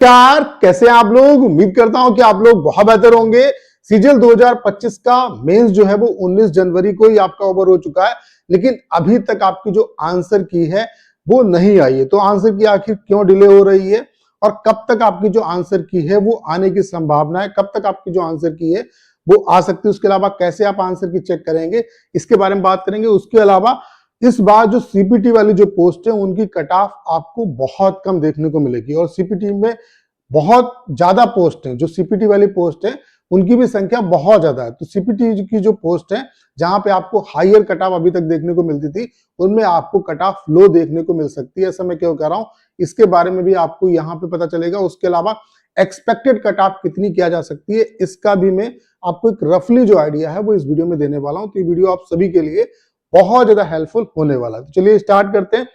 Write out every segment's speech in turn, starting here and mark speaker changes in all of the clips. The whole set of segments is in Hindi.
Speaker 1: नमस्कार, कैसे हैं आप लोग। उम्मीद करता हूं कि आप लोग बहुत बेहतर होंगे। सीजीएल 2025 का मेंस जो है वो 19 जनवरी को ही आपका ओवर हो चुका है, लेकिन अभी तक आपकी जो आंसर की है वो नहीं आई है। तो आंसर की आखिर क्यों डिले हो रही है और कब तक आपकी जो आंसर की है वो आने की संभावना है, कब तक आपकी जो आंसर की है वो आ सकती है, उसके अलावा कैसे आप आंसर की चेक करेंगे, इसके बारे में बात करेंगे। उसके अलावा इस बार जो सीपीटी वाली जो पोस्ट है उनकी कट ऑफ आपको बहुत कम देखने को मिलेगी और सीपीटी में बहुत ज्यादा पोस्ट हैं। जो सीपीटी वाली पोस्ट है उनकी भी संख्या बहुत ज्यादा है। तो सीपीटी की जो पोस्ट है जहां पे आपको हायर कट ऑफ अभी तक देखने को मिलती थी, उनमें आपको कट ऑफ लो देखने को मिल सकती है। ऐसा मैं क्यों कह रहा हूं, इसके बारे में भी आपको यहाँ पे पता चलेगा। उसके अलावा एक्सपेक्टेड कट ऑफ कितनी किया जा सकती है, इसका भी मैं आपको एक रफली जो आइडिया है वो इस वीडियो में देने वाला हूं। तो ये वीडियो आप सभी के लिए बहुत ज्यादा हेल्पफुल होने वाला है। तो चलिए स्टार्ट करते हैं।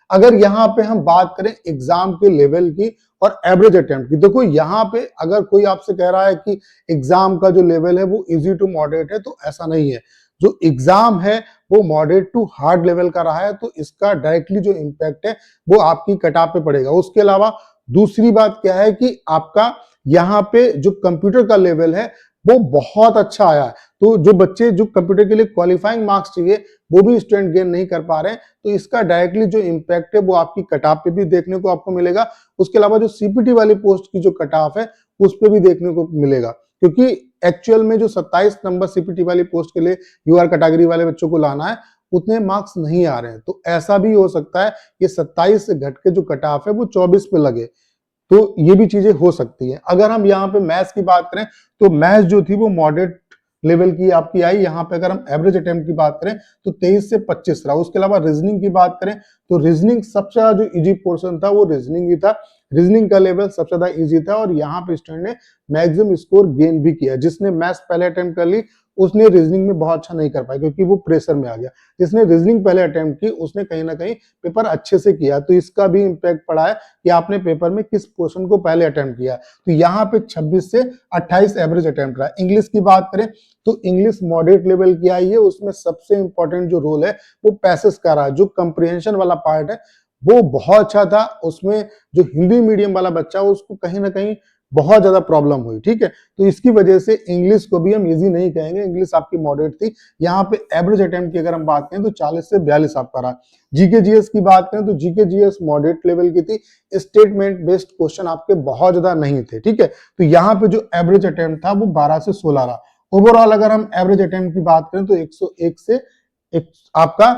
Speaker 1: अगर यहाँ पे हम बात करें एग्जाम के लेवल की और एवरेज अटेम्प्ट की, देखो यहाँ पे अगर कोई आपसे कह रहा है कि एग्जाम का जो लेवल है वो इजी टू मॉडरेट है, तो ऐसा नहीं है। जो एग्जाम है वो मॉडरेट टू हार्ड लेवल का रहा है, तो इसका डायरेक्टली जो इम्पैक्ट है वो आपकी कट ऑफ पे पड़ेगा। उसके अलावा दूसरी बात क्या है कि आपका यहाँ पे जो कंप्यूटर का लेवल है वो बहुत अच्छा आया है। तो जो बच्चे जो कंप्यूटर के लिए क्वालिफाइंग मार्क्स चाहिए वो भी स्टूडेंट गेन नहीं कर पा रहे हैं, तो इसका डायरेक्टली जो इम्पैक्ट है वो आपकी कट ऑफ पे भी देखने को आपको मिलेगा। उसके अलावा जो सीपीटी वाली पोस्ट की जो कट ऑफ है उस पे भी देखने को मिलेगा, क्योंकि एक्चुअल में जो 27 नंबर सीपीटी वाली पोस्ट के लिए यूआर कैटेगरी वाले बच्चों को लाना है उतने मार्क्स नहीं आ रहे हैं। तो ऐसा भी हो सकता है कि 27 से घट के जो कट ऑफ है वो 24 पे लगे, तो ये भी चीजें हो सकती है। अगर हम यहाँ पे मैथ्स की बात करें तो मैथ्स जो थी वो मॉडरेट लेवल की आपकी आई। यहाँ पे अगर हम एवरेज अटेम्प्ट की बात करें तो 23 से 25 रहा। उसके अलावा रीजनिंग की बात करें तो रीजनिंग सबसे ज्यादा जो इजी पोर्शन था वो रीजनिंग ही था। रीजनिंग का लेवल सबसे ज्यादा इजी था और यहाँ पे स्टूडेंट ने मैक्सिमम स्कोर गेन भी किया। जिसने मैथ्स पहले अटेम्प्ट कर ली उसने रीजनिंग में बहुत अच्छा नहीं कर पाया, क्योंकि वो प्रेशर में आ गया। जिसने रीजनिंग पहले अटेम्प्ट की उसने कहीं ना कहीं पेपर अच्छे से किया, तो इसका भी इम्पैक्ट पड़ा है कि आपने पेपर में किस पोर्शन को पहले अटेम्प्ट किया। तो यहाँ पे 26 से 28 एवरेज अटेम्प्ट रहा। इंग्लिश की बात करें तो इंग्लिश मॉडरेट लेवल की आई है। उसमें सबसे इंपॉर्टेंट जो रोल है वो पैसेज का रहा। जो कंप्रिहेंशन वाला पार्ट है वो बहुत अच्छा था। उसमें जो हिंदी मीडियम वाला बच्चा उसको कहीं ना कहीं बहुत ज्यादा प्रॉब्लम हुई। ठीक है, तो इसकी वजह से इंग्लिश को भी हम इजी नहीं कहेंगे, इंग्लिश आपकी मॉडरेट थी। यहाँ पे एवरेज अटेम्प्ट की अगर हम बात करें तो 40 से 42 आपका रहा। जीके जीएस की बात करें तो जीके जीएस मॉडरेट लेवल की थी। स्टेटमेंट बेस्ड क्वेश्चन आपके बहुत ज्यादा नहीं थे। ठीक है, तो यहाँ पे जो एवरेज अटेम्प्ट था वो 12 से 16 रहा। ओवरऑल अगर हम एवरेज अटेम्प्ट की बात करें तो 101 से आपका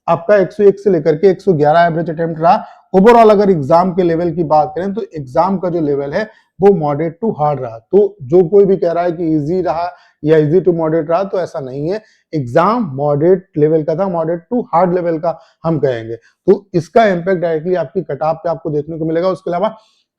Speaker 1: आपका 101 से लेकर के 111 एवरेज अटेम्प्ट रहा। ओवरऑल अगर एग्जाम के लेवल की बात करें तो एग्जाम का जो लेवल है वो मॉडरेट टू हार्ड रहा। तो जो कोई भी कह रहा है कि इजी रहा या इजी टू मॉडरेट रहा, तो ऐसा नहीं है। एग्जाम मॉडरेट लेवल का था, मॉडरेट टू हार्ड लेवल का हम कहेंगे। तो इसका इम्पैक्ट डायरेक्टली आपकी कट ऑफ पे आपको देखने को मिलेगा। उसके अलावा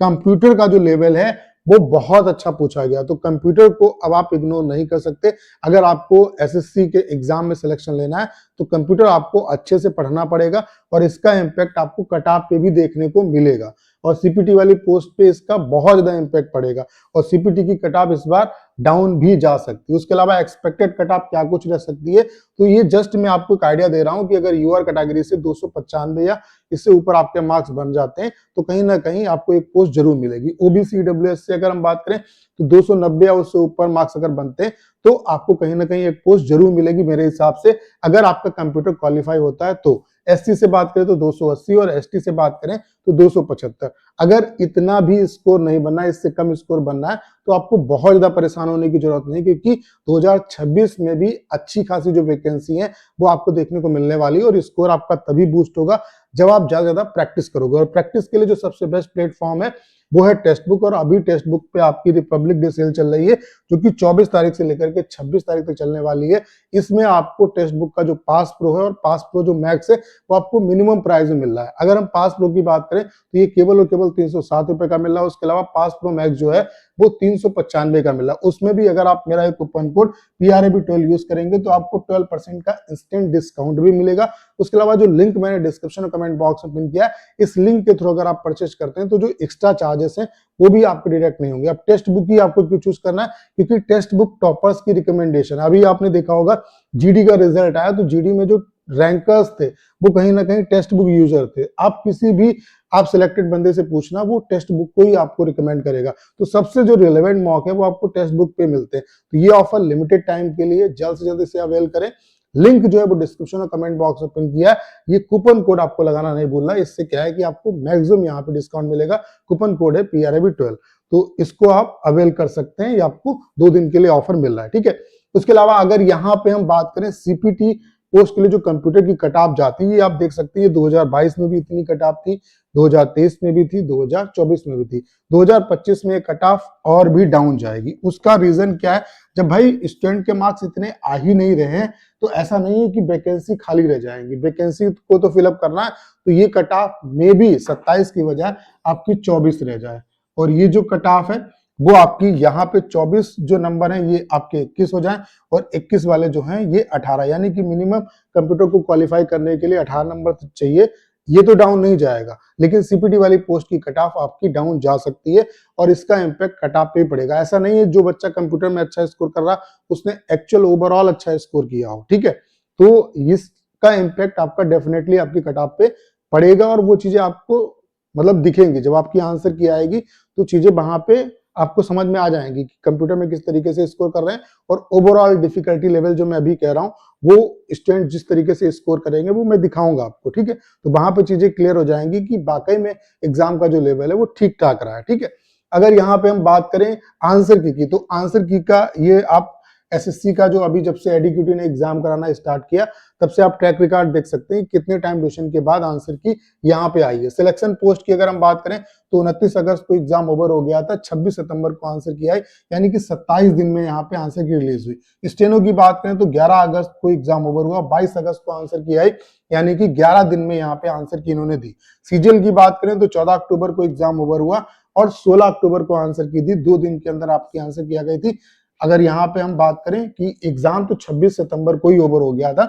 Speaker 1: कंप्यूटर का जो लेवल है वो बहुत अच्छा पूछा गया, तो कंप्यूटर को अब आप इग्नोर नहीं कर सकते। अगर आपको एसएससी के एग्जाम में सिलेक्शन लेना है तो कंप्यूटर आपको अच्छे से पढ़ना पड़ेगा और इसका इम्पैक्ट आपको कट ऑफ पे भी देखने को मिलेगा और सीपीटी वाली पोस्ट पे इसका बहुत ज्यादा इम्पैक्ट पड़ेगा और सीपीटी की कट ऑफ इस बार डाउन भी जा सकती है। उसके अलावा एक्सपेक्टेड कट ऑफ क्या कुछ रह सकती है, तो ये जस्ट मैं आपको एक आइडिया दे रहा हूं कि अगर यूआर कैटेगरी से 295 या इससे ऊपर आपके मार्क्स बन जाते हैं तो कहीं ना कहीं आपको एक पोस्ट जरूर मिलेगी। ओबीसी ईडब्ल्यूएस से अगर हम बात करें तो 290 या उससे ऊपर मार्क्स अगर बनते हैं तो आपको कहीं ना कहीं एक पोस्ट जरूर मिलेगी मेरे हिसाब से, अगर आपका कंप्यूटर क्वालिफाई होता है तो। एसटी से बात करें तो 280 और एसटी से बात करें तो 275। अगर इतना भी स्कोर नहीं बनना है, इससे कम स्कोर बनना है, तो आपको बहुत ज्यादा परेशान होने की जरूरत नहीं, क्योंकि 2026 में भी अच्छी खासी जो वैकेंसी है वो आपको देखने को मिलने वाली है और स्कोर आपका तभी बूस्ट होगा जब आप ज्यादा ज्यादा प्रैक्टिस करोगे। और प्रैक्टिस के लिए जो सबसे बेस्ट प्लेटफॉर्म है वो है टेक्स्ट बुक। और अभी टेक्स्ट बुक पे आपकी रिपब्लिक डे सेल चल रही है जो कि 24 तारीख से लेकर के 26 तारीख तक चलने वाली है। इसमें आपको टेक्स्ट बुक का जो पास प्रो है और पास प्रो जो मैक्स है वो आपको मिनिमम प्राइस में मिल रहा है। अगर हम पास प्रो की बात करें तो ये केवल और केवल 307 रुपए का मिल रहा है। उसके अलावा पास प्रो मैक्स जो है वो 395 का मिल रहा है। उसमें भी अगर आप मेरा एक कूपन कोड PRAB12 यूज करेंगे तो आपको 12% का इंस्टेंट डिस्काउंट भी मिलेगा। उसके अलावा जो लिंक मैंने डिस्क्रिप्शन और कमेंट बॉक्स में पिन किया है, इस लिंक के थ्रू अगर आप परचेज करते हैं तो जो एक्स्ट्रा चार्जेस हैं वो भी आपके डिडक्ट नहीं होंगे। अब टेक्स्ट बुक ही आपको क्यों चूज करना है, क्योंकि टेक्स्ट बुक टॉपर्स की रिकमेंडेशन। अभी आपने देखा होगा जीडी का रिजल्ट आया तो जीडी में जो रैंकर्स थे वो कहीं ना कहीं टेक्स्ट बुक यूजर थे। आप किसी भी आप सिलेक्टेड बंदे से पूछना, वो टेक्स्ट बुक को ही आपको रिकमेंड करेगा। तो सबसे जो रिलेवेंट मॉक है वो आपको टेक्स्ट बुक पे मिलते हैं। तो ये ऑफर लिमिटेड टाइम के लिए, जल्द से जल्द इसे अवेल करें। लिंक जो है वो डिस्क्रिप्शन और कमेंट बॉक्स में पिन किया है। ये कूपन कोड आपको लगाना नहीं भूलना, इससे क्या है कि आपको मैक्सिमम यहाँ पे डिस्काउंट मिलेगा। कूपन कोड है PRAV12, तो इसको आप अवेल कर सकते हैं। ये आपको 2 दिन के लिए ऑफर मिल रहा है, ठीक है। उसके अलावा अगर यहाँ पे हम बात करें CPT पोस्ट के लिए जो कंप्यूटर की कट ऑफ जाती है, ये आप देख सकते हैं 2022 में भी इतनी कट ऑफ थी, 2023 में भी थी, 2024 में भी थी। 2025 में कट ऑफ और भी डाउन जाएगी। उसका रीजन क्या है? जब भाई स्टूडेंट के मार्क्स इतने आ ही नहीं रहे हैं, तो ऐसा नहीं है कि वैकेंसी खाली रह जाएंगी, वैकेंसी को तो फिलअप करना है। तो ये कट ऑफ में भी 27 की बजाय आपकी 24 रह जाए, और ये जो कट ऑफ है वो आपकी यहाँ पे 24 जो नंबर है ये आपके 21 हो जाए, और 21 वाले जो हैं ये 18, यानी कि मिनिमम कंप्यूटर को क्वालिफाई करने के लिए 18 नंबर चाहिए। ये तो डाउन नहीं जाएगा, लेकिन CPT वाली पोस्ट की कट ऑफ आपकी डाउन जा सकती है, और इसका इम्पैक्ट कट ऑफ पे पड़ेगा। ऐसा नहीं है जो बच्चा कंप्यूटर में अच्छा स्कोर कर रहा उसने एक्चुअल ओवरऑल अच्छा स्कोर किया हो, ठीक है। तो इसका इम्पैक्ट आपका डेफिनेटली आपकी कट ऑफ पे पड़ेगा, और वो चीजें आपको मतलब दिखेंगी जब आपकी आंसर की आएगी, तो चीजें वहां पे आपको समझ में आ जाएंगी कि कंप्यूटर में किस तरीके से स्कोर कर रहे हैं, और ओवरऑल डिफिकल्टी लेवल जो मैं अभी कह रहा हूं वो स्टूडेंट जिस तरीके से स्कोर करेंगे वो मैं दिखाऊंगा आपको, ठीक है। तो वहां पे चीजें क्लियर हो जाएंगी कि वाकई में एग्जाम का जो लेवल है वो ठीक ठाक रहा है, ठीक है। अगर यहाँ पे हम बात करें आंसर की तो आंसर की का ये आप SSC का जो अभी जब से एडीक्यूटी ने एग्जाम कराना स्टार्ट किया, तब से आप ट्रैक रिकॉर्ड देख सकते हैं कितने टाइम ड्यूरेशन के बाद आंसर की यहाँ पे आई है। सिलेक्शन पोस्ट की अगर हम बात करें तो 29 अगस्त को एग्जाम ओवर हो गया था, 26 सितंबर को आंसर की आई, यानी कि 27 दिन में यहाँ पे आंसर की रिलीज हुई। स्टेनो की बात करें तो 11 अगस्त को एग्जाम ओवर हुआ, 22 अगस्त को आंसर की आई, यानी कि 11 दिन में यहाँ पे आंसर की इन्होंने दी। CGL की बात करें तो 14 अक्टूबर को एग्जाम ओवर हुआ, और 16 अक्टूबर को आंसर की दी। 2 दिन के अंदर आपकी आंसर की आ गई थी। अगर यहाँ पे हम बात करें कि एग्जाम तो 26 सितंबर को ही ओवर हो गया था,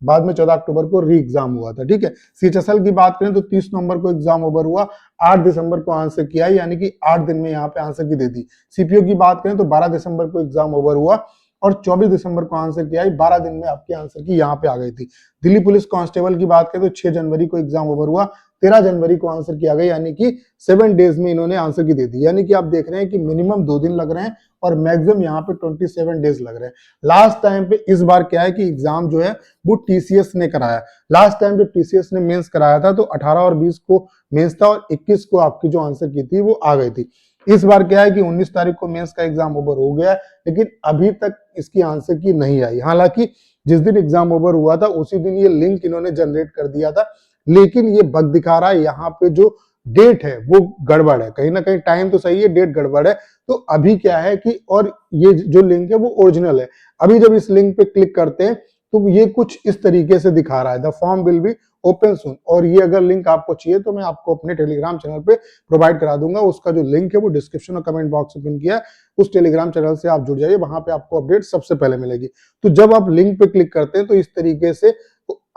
Speaker 1: बाद में 14 अक्टूबर को री एग्जाम हुआ था, ठीक है। CHSL की बात करें तो 30 नवंबर को एग्जाम ओवर हुआ, 8 दिसंबर को आंसर किया, यानी कि 8 दिन में यहाँ पे आंसर की दे दी। CPO की बात करें तो 12 दिसंबर को एग्जाम ओवर हुआ, और 24 दिसंबर को आंसर किया, 12 दिन में आपकी आंसर की यहाँ पे आ गई थी। दिल्ली पुलिस कांस्टेबल की बात करें तो 6 जनवरी को एग्जाम ओवर हुआ, 13 जनवरी को आंसर किया गया, यानी कि 7 डेज में इन्होंने आंसर की दे दी। यानी कि आप देख रहे हैं कि मिनिमम 2 दिन लग रहे हैं, और मैक्सिमम यहाँ पे 27 डेज लग रहे हैं। लास्ट टाइम पे इस बार क्या है कि एग्जाम जो है वो TCS ने कराया। लास्ट टाइम जब TCS ने मेंस कराया था तो 18 और 20 को मेंस था, और 21 को आपकी जो आंसर की थी वो आ गई थी। इस बार क्या है कि 19 तारीख को मेंस का एग्जाम ओवर हो गया, लेकिन अभी तक इसकी आंसर की नहीं आई। हालांकि जिस दिन एग्जाम ओवर हुआ था उसी दिन ये लिंक इन्होंने जनरेट कर दिया था, लेकिन ये बग दिखा रहा है, यहाँ पे जो डेट है वो गड़बड़ है, कहीं ना कहीं टाइम तो सही है, डेट गड़बड़ है। तो अभी क्या है कि, और ये जो लिंक है वो ओरिजिनल है। अभी जब इस लिंक पे क्लिक करते हैं तो ये कुछ इस तरीके से दिखा रहा है, the form will be open soon. और ये अगर लिंक आपको चाहिए तो मैं आपको अपने टेलीग्राम चैनल पे प्रोवाइड करा दूंगा। उसका जो लिंक है वो डिस्क्रिप्शन और कमेंट बॉक्स में पिन किया है, उस टेलीग्राम चैनल से आप जुड़ जाइए, वहां पे आपको अपडेट सबसे पहले मिलेगी। तो जब आप लिंक पे क्लिक करते हैं तो इस तरीके से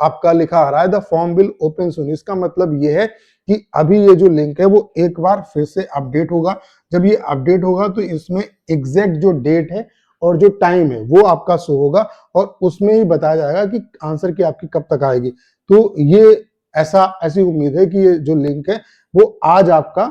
Speaker 1: आपका लिखा आ रहा है द फॉर्म विल ओपन सून। इसका मतलब ये है कि अभी ये जो लिंक है वो एक बार फिर से अपडेट होगा। जब ये अपडेट होगा तो इसमें एग्जैक्ट जो डेट है और जो टाइम है वो आपका शो होगा, और उसमें ही बताया जाएगा कि आंसर की आपकी कब तक आएगी। तो ये ऐसी उम्मीद है कि ये जो लिंक है वो आज आपका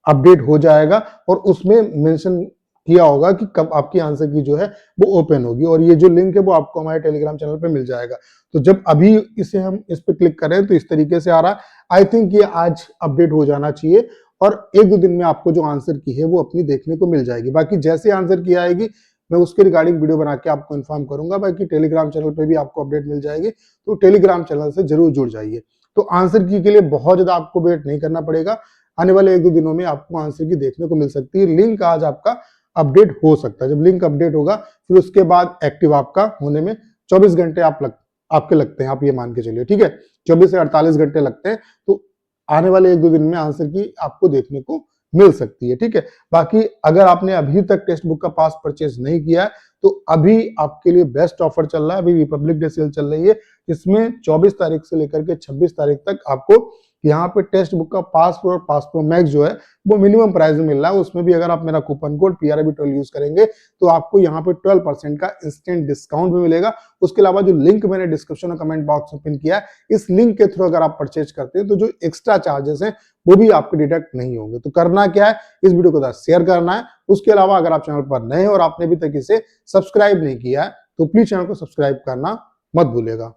Speaker 1: अपडेट हो जाएगा, और उसमें मेंशन किया होगा कि कब आपकी आंसर की जो है वो ओपन होगी, और ये जो लिंक है वो आपको हमारे टेलीग्राम चैनल पे मिल जाएगा। तो जब अभी इसे हम इस पे क्लिक करें तो इस तरीके से आ रहा है। आई थिंक ये आज अपडेट हो जाना चाहिए, और 1-2 दिन में आपको जो आंसर की है वो अपनी देखने को मिल जाएगी। बाकी जैसे आंसर की आएगी मैं उसके रिगार्डिंग वीडियो बना के आपको इन्फॉर्म करूंगा। बाकी टेलीग्राम चैनल पे भी आपको अपडेट मिल जाएगी, तो टेलीग्राम चैनल से जरूर जुड़ जाइए। तो आंसर की के लिए बहुत ज्यादा आपको वेट नहीं करना पड़ेगा, आने वाले 1-2 दिनों में आपको आंसर की देखने को मिल सकती है। लिंक आज आपका अपडेट हो सकता है। जब लिंक अपडेट होगा फिर उसके बाद एक्टिव आपका होने में 24 घंटे आपके लगते हैं, आप ये मान के चलिए, ठीक है। 24 से 48 घंटे लगते हैं। तो आने वाले 1-2 दिन में आंसर की आपको देखने को मिल सकती है, ठीक है। बाकी अगर आपने अभी तक टेक्स्ट बुक का पास परचेज नहीं किया है तो अभी आपके लिए बेस्ट ऑफर चल रहा है। अभी रिपब्लिक डे सेल चल रही है, जिसमें 24 तारीख से लेकर के 26 तारीख तक आपको कि यहाँ पे टेक्स्ट बुक का पास प्रो और पास प्रो मैक्स जो है वो मिनिमम प्राइस में मिल रहा है। उसमें भी अगर आप मेरा कूपन कोड PRIB12 यूज करेंगे तो आपको यहाँ पे 12% का इंस्टेंट डिस्काउंट भी मिलेगा। उसके अलावा जो लिंक मैंने डिस्क्रिप्शन और कमेंट बॉक्स में पिन किया है, इस लिंक के थ्रू अगर आप परचेज करते हैं तो जो एक्स्ट्रा चार्जेस हैं वो भी आपके डिडक्ट नहीं होंगे। तो करना क्या है, इस वीडियो को शेयर करना है। उसके अलावा अगर आप चैनल पर नए हैं और आपने अभी तक इसे सब्सक्राइब नहीं किया है तो प्लीज चैनल को सब्सक्राइब करना मत भूलिएगा।